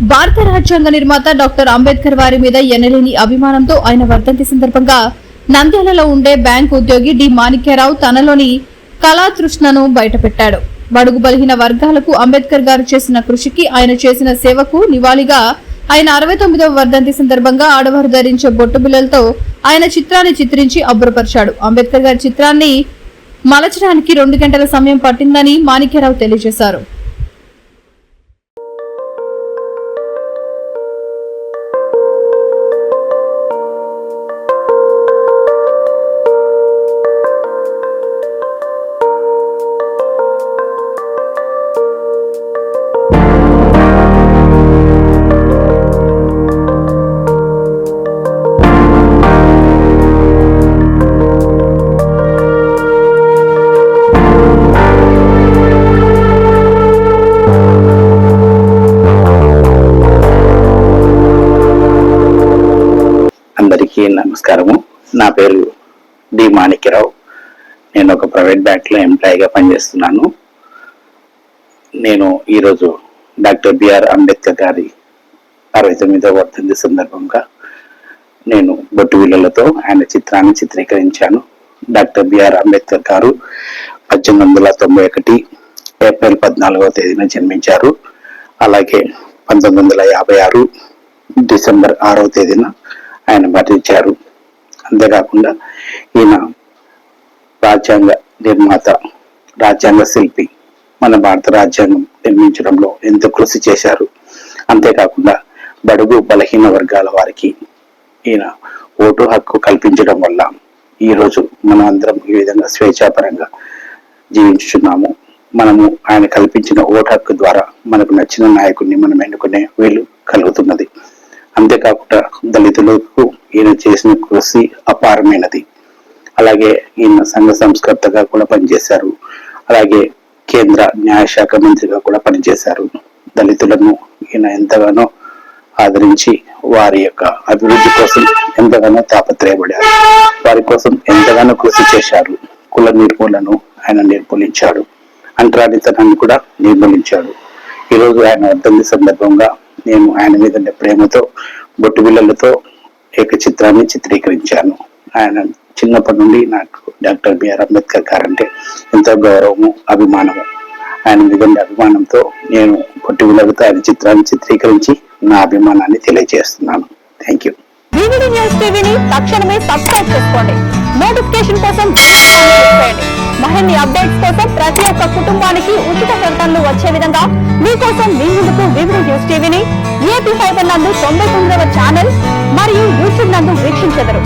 భారత రాజ్యాంగ నిర్మాత డాక్టర్ అంబేద్కర్ వారి మీద ఎనలేని అభిమానంతో ఆయన వర్ధంతి సందర్భంగా నంద్యాలలో ఉండే బ్యాంక్ ఉద్యోగి డి మాణిక్యరావు తనలోని కళాతృష్ణను బయటపెట్టాడు. బడుగు బలహీన వర్గాలకు అంబేద్కర్ గారు చేసిన కృషికి, ఆయన చేసిన సేవకు నివాళిగా ఆయన 69వ వర్ధంతి సందర్భంగా ఆడవారు ధరించే బొట్టు బిళ్లలతో ఆయన చిత్రాన్ని చిత్రించి అబ్బురపరిచాడు. అంబేద్కర్ గారి చిత్రాన్ని మలచడానికి 2 గంటల సమయం పట్టిందని మాణిక్యరావు తెలియజేశారు. అందరికీ నమస్కారము. నా పేరు డి మాణిక్యరావు. నేను ఒక ప్రైవేట్ బ్యాంక్ లో ఎంప్లాయీగా పనిచేస్తున్నాను. నేను ఈరోజు డాక్టర్ బిఆర్ అంబేద్కర్ గారి 69వ వర్ధంతి సందర్భంగా నేను బొట్టు బిళ్ళలతో ఆయన చిత్రాన్ని చిత్రీకరించాను. డాక్టర్ బిఆర్ అంబేద్కర్ గారు 1891 ఏప్రిల్ 14వ తేదీన జన్మించారు. అలాగే 1956 డిసెంబర్ 6వ తేదీన ఆయన మరణించారు. అంతేకాకుండా ఈయన రాజ్యాంగ నిర్మాత, రాజ్యాంగ శిల్పి, మన భారత రాజ్యాంగం నిర్మించడంలో ఎంతో కృషి చేశారు. అంతేకాకుండా బడుగు బలహీన వర్గాల వారికి ఈయన ఓటు హక్కు కల్పించడం వల్ల ఈరోజు మనం అందరం ఈ విధంగా స్వేచ్ఛాపరంగా జీవించుచున్నాము. మనము ఆయన కల్పించిన ఓటు హక్కు ద్వారా మనకు నచ్చిన నాయకుడిని మనం ఎన్నుకునే వీలు కలుగుతున్నది. అంతేకాకుండా దళితులకు ఈయన చేసిన కృషి అపారమైనది. అలాగే ఈయన సంఘ సంస్కర్తగా కూడా పనిచేశారు. అలాగే కేంద్ర న్యాయశాఖ మంత్రిగా కూడా పనిచేశారు. దళితులను ఈయన ఎంతగానో ఆదరించి వారి యొక్క అభివృద్ధి కోసం ఎంతగానో తాపత్రయపడారు. వారి కోసం ఎంతగానో కృషి చేశారు. కుల నిర్మూలనను ఆయన నిర్మూలించాడు. అంటరానితనాన్ని కూడా నిర్మూలించాడు. ఈరోజు ఆయన వర్ధంతి సందర్భంగా నేను ఆయన మీద ప్రేమతో బొట్టు బిళ్ళలతో ఏక చిత్రాన్ని చిత్రీకరించాను. ఆయన చిన్నప్పటి నుండి నాకు డాక్టర్ బిఆర్ అంబేద్కర్ గారు అంటే ఎంతో గౌరవము, అభిమానము. ఆయన మీద అభిమానంతో నేను బొట్టు బిళ్ళలతో ఆయన చిత్రాన్ని చిత్రీకరించి నా అభిమానాన్ని తెలియజేస్తున్నాను. Thank you. తక్షణమే సబ్స్క్రైబ్ చేసుకోండి. నోటిఫికేషన్ కోసం మరిన్ని అప్డేట్స్ కోసం ప్రతి ఒక్క కుటుంబానికి ఉచిత ప్రకటనలు వచ్చే విధంగా మీకోసం మీ ముందుకు వివిడి న్యూస్ టీవీని ఏపీ ఫైబర్ నందు 99వ ఛానల్ మరియు యూట్యూబ్ నందు వీక్షించెదరు.